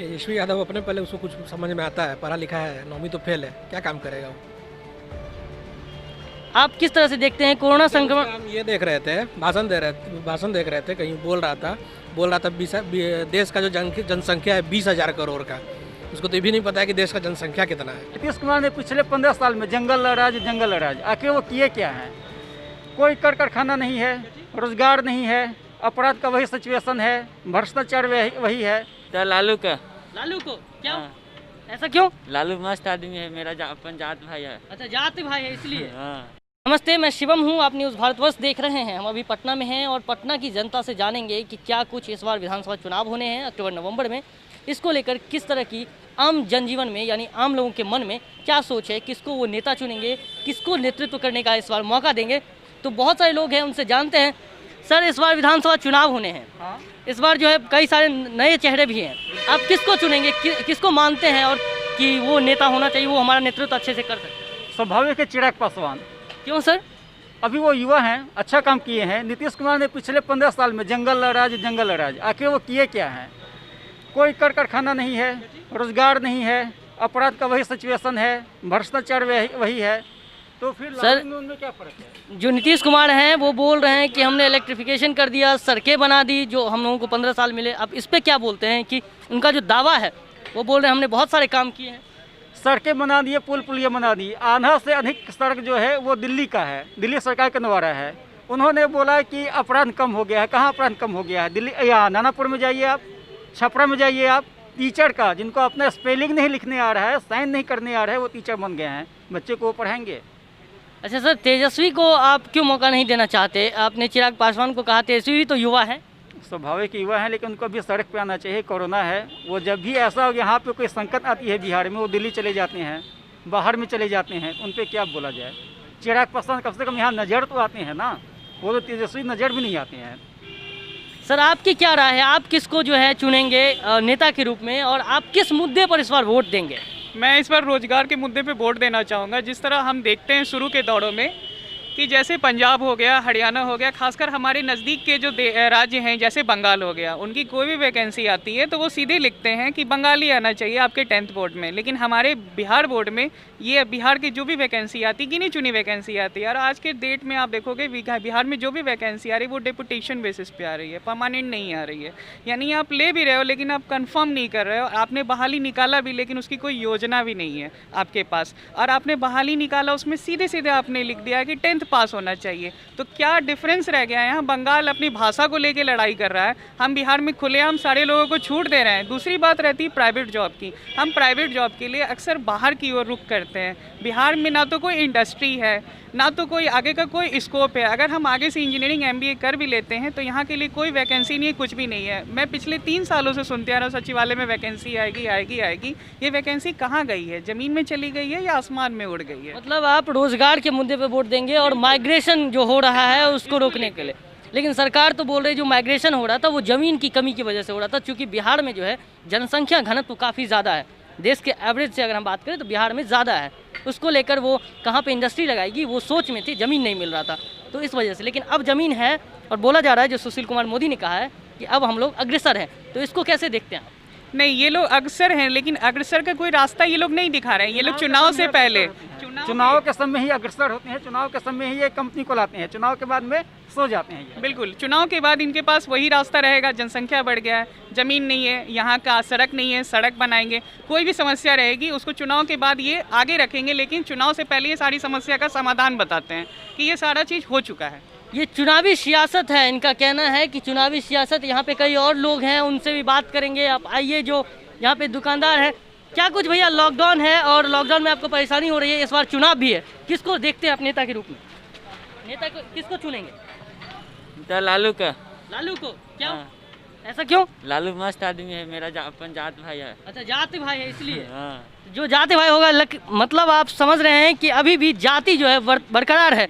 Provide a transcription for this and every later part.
तेजस्वी यादव अपने पहले उसको कुछ समझ में आता है, पढ़ा लिखा है, 9वीं तो फेल है, क्या काम करेगा वो। आप किस तरह से देखते हैं कोरोना संक्रमण? हम ये देख रहे थे, भाषण देख रहे थे, कहीं बोल रहा था देश का जो जनसंख्या है 20,000 करोड़ का, उसको तो ये भी नहीं पता है कि देश का जनसंख्या कितना है। नीतीश कुमार ने पिछले 15 साल में जंगल राज आखिर वो किए क्या है? कोई कर कारखाना नहीं है, रोजगार नहीं है, अपराध का वही सिचुएशन है, भ्रष्टाचार वही है। तो लालू को क्या? हाँ। ऐसा क्यों? लालू मस्त आदमी है, मेरा अपन जात भाई है। अच्छा, जाति भाई है इसलिए। हाँ। नमस्ते, मैं शिवम हूँ, आप न्यूज़ भारतवर्ष देख रहे हैं। हम अभी पटना में हैं और पटना की जनता से जानेंगे कि क्या कुछ इस बार विधानसभा चुनाव होने हैं अक्टूबर नवंबर में, इसको लेकर किस तरह की आम जनजीवन में यानी आम लोगों के मन में क्या सोच है, किसको वो नेता चुनेंगे, किसको नेतृत्व करने का इस बार मौका देंगे। तो बहुत सारे लोग हैं, उनसे जानते हैं। सर, इस बार विधानसभा चुनाव होने हैं। हाँ? इस बार जो है कई सारे नए चेहरे भी हैं, आप किसको चुनेंगे, किसको मानते हैं और कि वो नेता होना चाहिए, वो हमारा नेतृत्व अच्छे से कर सकते? स्वाभाविक है चिराग पासवान। क्यों सर? अभी वो युवा हैं, अच्छा काम किए हैं। नीतीश कुमार ने पिछले 15 साल में जंगल राज आखिर वो किए क्या है? कोई कर कारखाना नहीं है, रोजगार नहीं है, अपराध का वही सिचुएशन है, भ्रष्टाचार वही है। तो फिर सर, उनमें क्या फर्क है? जो नीतीश कुमार हैं वो बोल रहे हैं कि हमने इलेक्ट्रिफिकेशन कर दिया, सड़कें बना दी जो हम लोगों को 15 साल मिले। अब इस पे क्या बोलते हैं कि उनका जो दावा है वो बोल रहे हैं हमने बहुत सारे काम किए हैं। सड़कें बना दिए, पुलिया बना दी। आधा से अधिक सड़क जो है वो दिल्ली का है, दिल्ली सरकार का नवारा है। उन्होंने बोला कि अपराध कम हो गया है। कहाँ अपराध कम हो गया है? दिल्ली या नानापुर में जाइए आप, छपरा में जाइए आप। टीचर का, जिनको अपना स्पेलिंग नहीं लिखने आ रहा है, साइन नहीं करने आ रहा है, वो टीचर बन गए हैं, बच्चे को वो पढ़ाएंगे। अच्छा सर, तेजस्वी को आप क्यों मौका नहीं देना चाहते? आपने चिराग पासवान को कहा, तेजस्वी भी तो युवा है। स्वाभाविक युवा है, लेकिन उनको भी सड़क पे आना चाहिए। कोरोना है, वो जब भी ऐसा यहाँ पे कोई संकट आती है बिहार में, वो दिल्ली चले जाते हैं, बाहर में चले जाते हैं। उन पे क्या बोला जाए? चिराग पासवान कम से कम यहाँ नज़र तो आते हैं ना, वो तो तेजस्वी नज़र भी नहीं आते हैं। सर, आपकी क्या राय है? आप किसको जो है चुनेंगे नेता के रूप में, और आप किस मुद्दे पर इस बार वोट देंगे? मैं इस बार रोजगार के मुद्दे पे वोट देना चाहूँगा। जिस तरह हम देखते हैं शुरू के दौरों में कि जैसे पंजाब हो गया, हरियाणा हो गया, खासकर हमारे नज़दीक के जो राज्य हैं जैसे बंगाल हो गया, उनकी कोई भी वैकेंसी आती है तो वो सीधे लिखते हैं कि बंगाली आना चाहिए आपके 10th बोर्ड में। लेकिन हमारे बिहार बोर्ड में ये बिहार की जो भी वैकेंसी आती, गिनी चुनी वैकेंसी आती है। और आज के डेट में आप देखोगे बिहार में जो भी वैकेंसी आ रही है वो डेपुटेशन बेसिस पे आ रही है, परमानेंट नहीं आ रही है। यानी आप ले भी रहे हो लेकिन आप कंफर्म नहीं कर रहे हो। आपने बहाली निकाला भी लेकिन उसकी कोई योजना भी नहीं है आपके पास। और आपने बहाली निकाला, उसमें सीधे सीधे आपने लिख दिया कि 10th पास होना चाहिए। तो क्या डिफरेंस रह गया है? यहाँ बंगाल अपनी भाषा को लेके लड़ाई कर रहा है, हम बिहार में खुलेआम सारे लोगों को छूट दे रहे हैं। दूसरी बात रहती है प्राइवेट जॉब की। हम प्राइवेट जॉब के लिए अक्सर बाहर की ओर रुख करते हैं। बिहार में ना तो कोई इंडस्ट्री है, ना तो कोई आगे का कोई स्कोप है। अगर हम आगे से इंजीनियरिंग MBA कर भी लेते हैं तो यहाँ के लिए कोई वैकेंसी नहीं है, कुछ भी नहीं है। मैं पिछले 3 सालों से सुनते आ रहा हूँ सचिवालय में वैकेंसी आएगी आएगी आएगी। ये वैकेंसी कहाँ गई है? ज़मीन में चली गई है या आसमान में उड़ गई है? मतलब आप रोजगार के मुद्दे पे वोट देंगे और माइग्रेशन जो हो रहा है उसको रोकने के लिए। लेकिन सरकार तो बोल रही जो माइग्रेशन हो रहा था वो ज़मीन की कमी की वजह से हो रहा था, क्योंकि बिहार में जो है जनसंख्या घनत्व काफ़ी ज़्यादा है। देश के एवरेज से अगर हम बात करें तो बिहार में ज़्यादा है। उसको लेकर वो कहाँ पे इंडस्ट्री लगाएगी वो सोच में थी, ज़मीन नहीं मिल रहा था, तो इस वजह से। लेकिन अब ज़मीन है और बोला जा रहा है, जो सुशील कुमार मोदी ने कहा है कि अब हम लोग अग्रसर हैं। तो इसको कैसे देखते हैं? नहीं, ये लोग अग्रसर हैं लेकिन अग्रसर का कोई रास्ता ये लोग नहीं दिखा रहे हैं। ये लोग चुनाव से पहले, चुनाव के समय ही अग्रसर होते हैं, चुनाव के समय ही ये कंपनी को लाते हैं, चुनाव के बाद में सो जाते हैं ये। बिल्कुल, चुनाव के बाद इनके पास वही रास्ता रहेगा। जनसंख्या बढ़ गया है, ज़मीन नहीं है, यहाँ का सड़क नहीं है, सड़क बनाएंगे। कोई भी समस्या रहेगी उसको चुनाव के बाद ये आगे रखेंगे, लेकिन चुनाव से पहले ये सारी समस्या का समाधान बताते हैं कि ये सारा चीज़ हो चुका है। ये चुनावी सियासत है, इनका कहना है कि चुनावी सियासत। यहाँ पे कई और लोग हैं, उनसे भी बात करेंगे। आप आइए, जो यहाँ पे दुकानदार है। क्या कुछ भैया, लॉकडाउन है और लॉकडाउन में आपको परेशानी हो रही है, इस बार चुनाव भी है, किसको देखते हैं आप नेता के रूप में? नेता को किसको चुनेंगे? तो लालू को क्या? हाँ। ऐसा क्यों? लालू मस्त आदमी है, मेरा अपन जात भाई है। अच्छा, जाति भाई है इसलिए। हाँ। जो जाति भाई होगा, मतलब आप समझ रहे हैं कि अभी भी जाति जो है बरकरार है।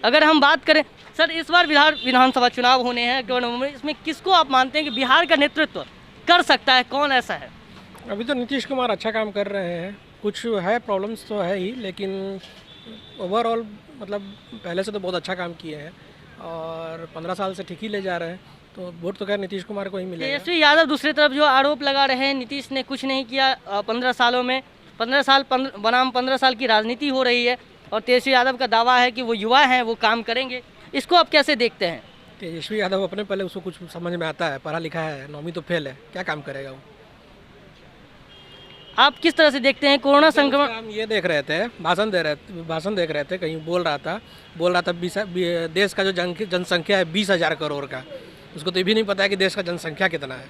अगर हम बात करें सर, इस बार बिहार विधानसभा चुनाव होने हैं अक्टूबर नवंबर में, इसमें किसको आप मानते हैं कि बिहार का नेतृत्व कर सकता है? कौन ऐसा है? अभी तो नीतीश कुमार अच्छा काम कर रहे हैं, कुछ है प्रॉब्लम्स तो है ही, लेकिन ओवरऑल मतलब पहले से तो बहुत अच्छा काम किए हैं और 15 साल से ठीक ही ले जा रहे हैं। तो वोट तो खैर नीतीश कुमार को ही मिलेगा। तेजस्वी यादव दूसरी तरफ जो आरोप लगा रहे हैं, नीतीश ने कुछ नहीं किया 15 सालों में, 15 साल बनाम 15 साल की राजनीति हो रही है और तेजस्वी यादव का दावा है कि वो युवा हैं, वो काम करेंगे। इसको आप कैसे देखते हैं? तेजस्वी यादव अपने पहले उसको कुछ समझ में आता है, पढ़ा लिखा है, 9वीं तो फेल है, क्या काम करेगा वो? आप किस तरह से देखते हैं कोरोना संक्रमण? हम ये देख रहे थे, भाषण देख रहे थे, कहीं बोल रहा था देश का जो जनसंख्या है 20,000 करोड़ का, उसको तो ये भी नहीं पता है कि देश का जनसंख्या कितना है।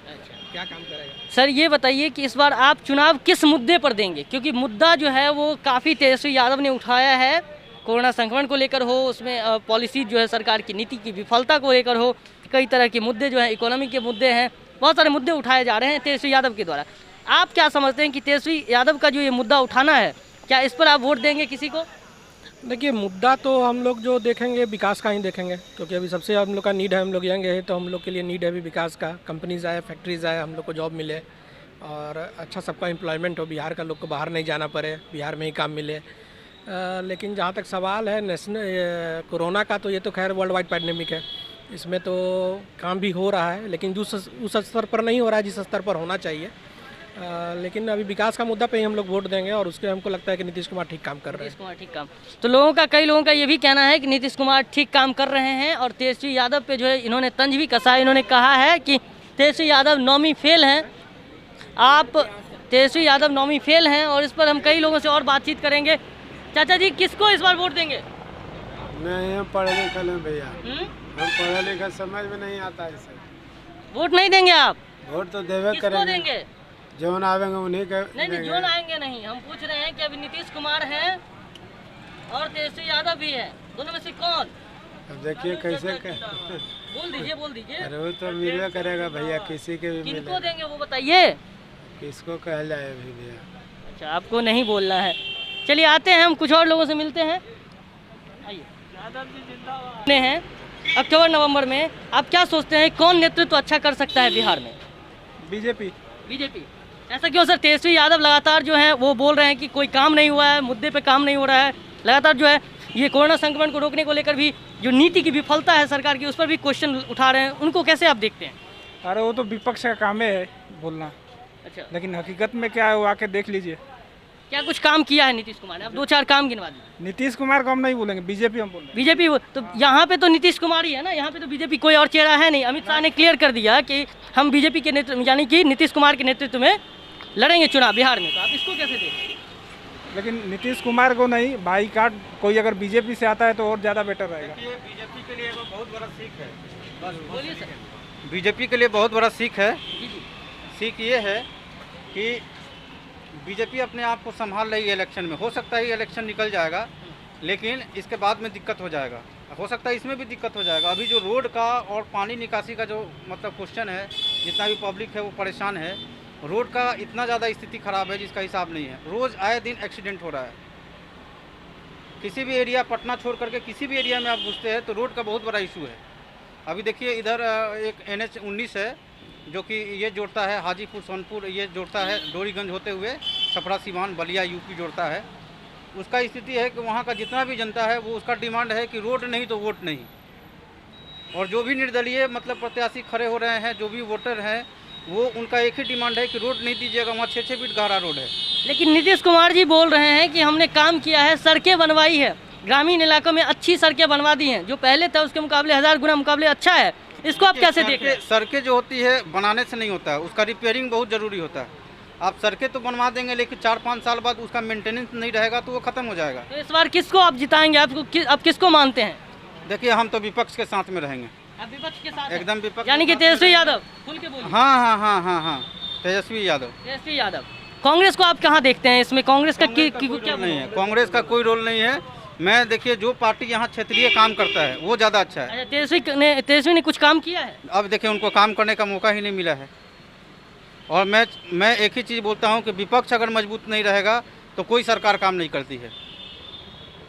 क्या काम करेगा? सर ये बताइए कि इस बार आप चुनाव किस मुद्दे पर देंगे? क्योंकि मुद्दा जो है वो काफ़ी तेजस्वी यादव ने उठाया है, कोरोना संक्रमण को लेकर हो, उसमें पॉलिसी जो है सरकार की नीति की विफलता को लेकर हो, कई तरह के मुद्दे जो है इकोनॉमी के मुद्दे हैं, बहुत सारे मुद्दे उठाए जा रहे हैं तेजस्वी यादव के द्वारा। आप क्या समझते हैं कि तेजस्वी यादव का जो ये मुद्दा उठाना है, क्या इस पर आप वोट देंगे किसी को? देखिए, मुद्दा तो हम लोग जो देखेंगे विकास का ही देखेंगे, क्योंकि अभी सबसे हम लोग का नीड है, हम लोग यंग है तो हम लोग के लिए नीड है भी विकास का, कंपनीज आए, फैक्ट्रीज आए, हम लोग को जॉब मिले और अच्छा सबका एम्प्लॉयमेंट हो, बिहार का लोग को बाहर नहीं जाना पड़े, बिहार में ही काम मिले। लेकिन जहाँ तक सवाल है नेशनल कोरोना का, तो ये तो खैर वर्ल्ड वाइड पैंडेमिक है, इसमें तो काम भी हो रहा है लेकिन उस स्तर पर नहीं हो रहा है जिस स्तर पर होना चाहिए। लेकिन अभी विकास का मुद्दा पे ही हम लोग वोट देंगे और उसके हमको लगता है कि नीतीश कुमार ठीक काम कर रहे हैं। नीतीश कुमार ठीक काम, तो कई लोगों का ये भी कहना है कि नीतीश कुमार ठीक काम कर रहे हैं और तेजस्वी यादव पे जो है इन्होंने तंज भी कसा है। इन्होंने कहा है कि तेजस्वी यादव 9वीं फेल हैं, तेजस्वी यादव 9वीं फेल हैं और इस पर हम कई लोगों से और बातचीत करेंगे। चाचा जी, किसको इस बार वोट देंगे? नहीं, हम पढ़े लिखे हैं भैया, हम पढ़े लिखे, समझ में नहीं आता है सर। वोट नहीं देंगे आप? वोट तो देवे किसको करेंगे, देंगे? जोन आवेंगे उन्हीं के नहीं, जोन आएंगे नहीं, हम पूछ रहे हैं कि अभी नीतीश कुमार हैं और तेजस्वी यादव भी है, दोनों में से कौन? अब देखिए कैसे बोल दीजिए। अरे वो तो मिलवे करेगा भैया, किसी के भी किनको मिले, देंगे वो बताइए। किसको कहा जाए अभी भैया? अच्छा, आपको नहीं बोलना है। चलिए आते हैं, हम कुछ और लोगों से मिलते हैं। आइए हैं अक्टूबर नवंबर में, आप क्या सोचते हैं कौन नेतृत्व अच्छा कर सकता है बिहार में? बीजेपी। ऐसा क्यों सर? तेजस्वी यादव लगातार जो है वो बोल रहे हैं कि कोई काम नहीं हुआ है, मुद्दे पे काम नहीं हो रहा है, लगातार जो है ये कोरोना संक्रमण को रोकने को लेकर भी जो नीति की विफलता है सरकार की, उस पर भी क्वेश्चन उठा रहे हैं, उनको कैसे आप देखते हैं? अरे वो तो विपक्ष का काम है बोलना, अच्छा, लेकिन हकीकत में क्या है वो आके देख लीजिए। क्या कुछ काम किया है नीतीश कुमार ने? अब 2-4 काम गिनवा दीजिए। नीतीश कुमार को हम नहीं बोलेंगे, बीजेपी हम बोलेंगे। बीजेपी तो यहाँ पे तो नीतीश कुमार ही है ना, यहाँ पे तो बीजेपी कोई और चेहरा है नहीं। अमित शाह ने क्लियर कर दिया कि हम बीजेपी के नेतृत्व यानी कि नीतीश कुमार के नेतृत्व में लड़ेंगे चुनाव बिहार में, तो आप इसको कैसे देखें? लेकिन नीतीश कुमार को नहीं, बाई कार्ड कोई अगर बीजेपी से आता है तो और ज़्यादा बेटर रहेगा। बीजेपी के लिए बहुत बड़ा सीख है, बोलिए सर। बीजेपी के लिए बहुत बड़ा सीख है। जी जी। सीख ये है कि बीजेपी अपने आप को संभाल रही है इलेक्शन में। हो सकता है इलेक्शन निकल जाएगा लेकिन इसके बाद में दिक्कत हो जाएगा, हो सकता है इसमें भी दिक्कत हो जाएगा। अभी जो रोड का और पानी निकासी का जो मतलब क्वेश्चन है, जितना भी पब्लिक है वो परेशान है। रोड का इतना ज़्यादा स्थिति ख़राब है जिसका हिसाब नहीं है। रोज़ आए दिन एक्सीडेंट हो रहा है। किसी भी एरिया, पटना छोड़ करके किसी भी एरिया में आप घुसते हैं तो रोड का बहुत बड़ा इशू है। अभी देखिए इधर एक NH-19 है जो कि ये जोड़ता है हाजीपुर सोनपुर, ये जोड़ता है डोरीगंज होते हुए छपरा सिवान बलिया यूपी जोड़ता है। उसका स्थिति है कि वहाँ का जितना भी जनता है वो उसका डिमांड है कि रोड नहीं तो वोट नहीं। और जो भी निर्दलीय मतलब प्रत्याशी खड़े हो रहे हैं, जो भी वोटर हैं, वो उनका एक ही डिमांड है कि रोड नहीं दीजिएगा, वहाँ 6-6 फीट गहरा रोड है। लेकिन नीतीश कुमार जी बोल रहे हैं कि हमने काम किया है, सड़कें बनवाई है, ग्रामीण इलाकों में अच्छी सड़कें बनवा दी हैं, जो पहले था उसके मुकाबले 1000 गुना मुकाबले अच्छा है। इसको आप कैसे देख रहे हैं? सड़कें जो होती है बनाने से नहीं होता है, उसका रिपेयरिंग बहुत ज़रूरी होता है। आप सड़कें तो बनवा देंगे लेकिन 4-5 साल बाद उसका मेंटेनेंस नहीं रहेगा तो वो ख़त्म हो जाएगा। तो इस बार किसको आप जिताएंगे? आप किसको मानते हैं? देखिए हम तो विपक्ष के साथ में रहेंगे, आप विपक्ष के साथ एकदम विपक्ष, यानी कि तेजस्वी यादव। खुल के बोलिए। हाँ, तेजस्वी यादव। तेजस्वी यादव। कांग्रेस को आप कहाँ देखते हैं इसमें? कांग्रेस का क्या नहीं है, कांग्रेस का कोई रोल नहीं है। मैं देखिए जो पार्टी यहाँ क्षेत्रीय काम करता है वो ज़्यादा अच्छा है। अच्छा, तेजस्वी ने कुछ काम किया है? अब देखिए उनको काम करने का मौका ही नहीं मिला है। और मैं एक ही चीज़ बोलता हूँ कि विपक्ष अगर मजबूत नहीं रहेगा तो कोई सरकार काम नहीं करती है,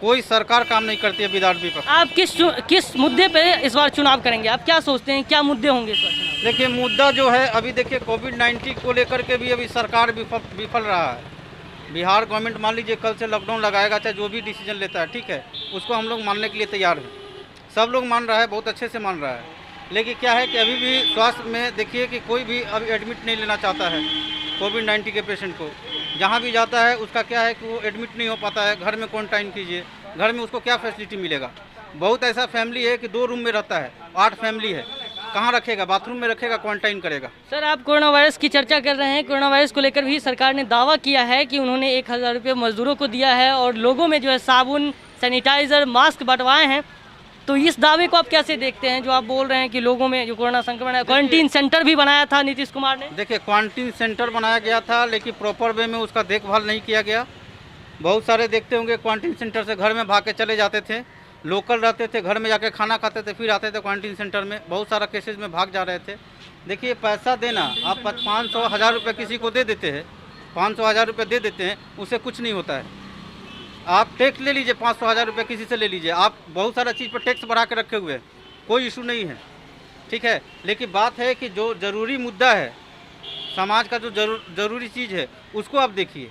कोई सरकार काम नहीं करती है विदाउट विपक्ष। आप किस मुद्दे पे इस बार चुनाव करेंगे? आप क्या सोचते हैं क्या मुद्दे होंगे इस बार चुनाव? देखिए मुद्दा जो है अभी देखिए कोविड-19 को लेकर के भी अभी सरकार विफल रहा है। बिहार गवर्नमेंट मान लीजिए कल से लॉकडाउन लगाएगा, चाहे जो भी डिसीजन लेता है, ठीक है, उसको हम लोग मानने के लिए तैयार हैं। सब लोग मान रहा है, बहुत अच्छे से मान रहा है। लेकिन क्या है कि अभी भी स्वास्थ्य में देखिए कि कोई भी अभी एडमिट नहीं लेना चाहता है कोविड-19 के पेशेंट को। जहाँ भी जाता है उसका क्या है कि वो एडमिट नहीं हो पाता है, घर में क्वारंटाइन कीजिए, घर में उसको क्या फैसिलिटी मिलेगा। बहुत ऐसा फैमिली है कि 2 रूम में रहता है, 8 फैमिली है, कहाँ रखेगा, बाथरूम में रखेगा, क्वारंटाइन करेगा। सर आप कोरोना वायरस की चर्चा कर रहे हैं, कोरोना वायरस को लेकर भी सरकार ने दावा किया है कि उन्होंने 1000 रुपये मजदूरों को दिया है और लोगों में जो है साबुन, सैनिटाइज़र, मास्क बंटवाए हैं। तो इस दावे को आप कैसे देखते हैं जो आप बोल रहे हैं कि लोगों में जो कोरोना संक्रमण है, क्वारंटीन सेंटर भी बनाया था नीतीश कुमार ने? देखिए क्वारंटीन सेंटर बनाया गया था लेकिन प्रॉपर वे में उसका देखभाल नहीं किया गया। बहुत सारे देखते होंगे क्वारंटीन सेंटर से घर में भाग के चले जाते थे, लोकल रहते थे, घर में जाके खाना खाते थे, फिर आते थे क्वारंटीन सेंटर में। बहुत सारा केसेज में भाग जा रहे थे। देखिए पैसा देना, आप 500 1000 रुपये किसी को दे देते हैं, 500 1000 रुपये दे देते हैं, उससे कुछ नहीं होता है। आप टैक्स ले लीजिए, 500 1000 रुपये किसी से ले लीजिए, आप बहुत सारा चीज़ पर टैक्स बढ़ा के रखे हुए हैं, कोई इशू नहीं है, ठीक है। लेकिन बात है कि जो ज़रूरी मुद्दा है, समाज का जो ज़रूरी चीज़ है, उसको आप देखिए।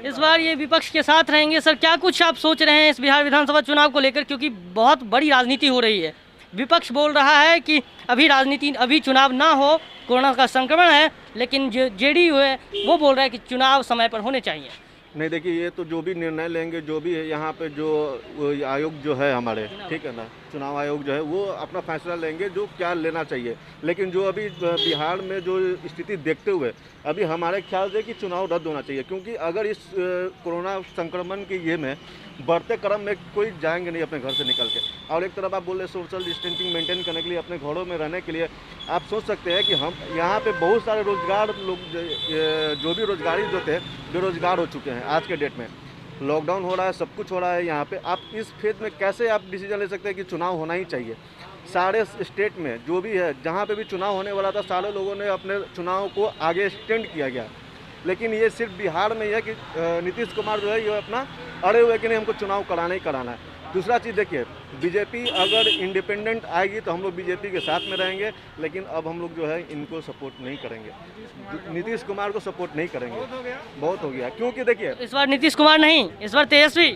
इस बार ये विपक्ष के साथ रहेंगे। सर क्या कुछ आप सोच रहे हैं इस बिहार विधानसभा चुनाव को लेकर, क्योंकि बहुत बड़ी राजनीति हो रही है। विपक्ष बोल रहा है कि अभी चुनाव ना हो, कोरोना का संक्रमण है, लेकिन जो जेडीयू है वो बोल रहा है कि चुनाव समय पर होने चाहिए। नहीं देखिए, ये तो जो भी निर्णय लेंगे, जो भी है यहाँ पे जो आयोग जो है हमारे, ठीक है ना, चुनाव आयोग जो है वो अपना फैसला लेंगे जो क्या लेना चाहिए। लेकिन जो अभी बिहार में जो स्थिति देखते हुए अभी हमारे ख्याल से कि चुनाव रद्द होना चाहिए, क्योंकि अगर इस कोरोना संक्रमण की ये में बढ़ते क्रम में कोई जाएंगे नहीं अपने घर से निकल के। और एक तरफ आप बोल रहे सोशल डिस्टेंसिंग मेंटेन करने के लिए, अपने घरों में रहने के लिए, आप सोच सकते हैं कि हम यहाँ पे बहुत सारे रोजगार लोग जो भी रोजगारी जो थे बेरोजगार हो चुके हैं आज के डेट में। लॉकडाउन हो रहा है, सब कुछ हो रहा है यहाँ पे। आप इस फेज में कैसे आप डिसीजन ले सकते हैं कि चुनाव होना ही चाहिए? सारे स्टेट में जो भी है, जहाँ पे भी चुनाव होने वाला था, सारे लोगों ने अपने चुनाव को आगे एक्सटेंड किया गया। लेकिन ये सिर्फ बिहार में ही है कि नीतीश कुमार जो है ये अपना अड़े हुए कि नहीं हमको चुनाव कराना ही कराना है। दूसरा चीज़ देखिए, बीजेपी अगर इंडिपेंडेंट आएगी तो हम लोग बीजेपी के साथ में रहेंगे, लेकिन अब हम लोग जो है इनको सपोर्ट नहीं करेंगे, नीतीश कुमार को सपोर्ट नहीं करेंगे। बहुत हो गया, क्योंकि देखिए इस बार नीतीश कुमार नहीं, इस बार तेजस्वी।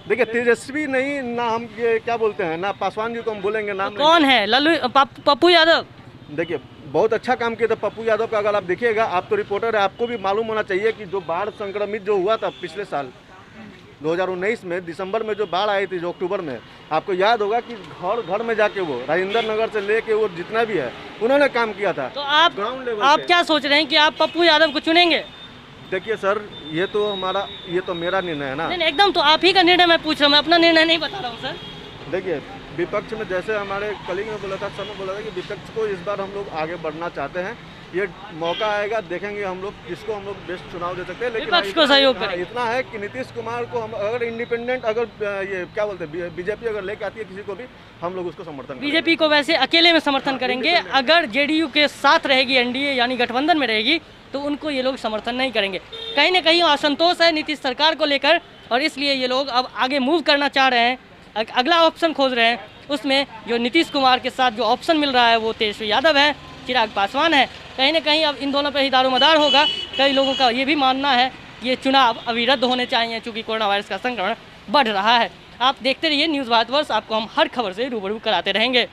देखिए तेजस्वी नहीं ना, हम ये क्या बोलते हैं ना, पासवान जी को हम बोलेंगे नाम। तो कौन है? पप्पू यादव। देखिए बहुत अच्छा काम किया था पप्पू यादव का। अगर आप देखिएगा, आप तो रिपोर्टर है, आपको भी मालूम होना चाहिए कि जो बाढ़ संक्रमित जो हुआ था पिछले साल 2019 में दिसंबर में जो बाढ़ आई थी, जो अक्टूबर में, आपको याद होगा कि घर घर में जाके वो राजेंद्र नगर से लेके वो जितना भी है उन्होंने काम किया था। तो आप क्या सोच रहे हैं कि आप पप्पू यादव को चुनेंगे? देखिए सर, ये तो मेरा निर्णय है ना। नहीं एकदम तो आप ही का निर्णय मैं पूछ रहा हूँ, मैं अपना निर्णय नहीं बता रहा हूँ सर। देखिए विपक्ष में जैसे हमारे कलीग ने बोला था, सब ने बोला था कि विपक्ष को इस बार हम लोग आगे बढ़ना चाहते हैं। ये मौका आएगा, देखेंगे हम लोग किसको हम लोग बेस्ट चुनाव दे सकते हैं। लेकिन विपक्ष को सहयोग करें। इतना है कि नीतीश कुमार को हम अगर इंडिपेंडेंट, अगर ये क्या बोलते हैं, बीजेपी अगर लेके आती है किसी को भी, हम लोग उसको समर्थन। बीजेपी को वैसे अकेले में समर्थन करेंगे, अगर जेडीयू के साथ रहेगी, एनडीए यानी गठबंधन में रहेगी, तो उनको ये लोग समर्थन नहीं करेंगे। कहीं ना कहीं असंतोष है नीतीश सरकार को लेकर, और इसलिए ये लोग अब आगे मूव करना चाह रहे हैं, अगला ऑप्शन खोज रहे हैं। उसमें जो नीतीश कुमार के साथ जो ऑप्शन मिल रहा है वो तेजस्वी यादव है, चिराग पासवान है। कहीं ना कहीं अब इन दोनों पे ही दारोमदार होगा। कई लोगों का ये भी मानना है ये चुनाव अभी रद्द होने चाहिए, चूँकि कोरोना वायरस का संक्रमण बढ़ रहा है। आप देखते रहिए न्यूज़ भारतवर्ष, आपको हम हर खबर से रूबरू कराते रहेंगे।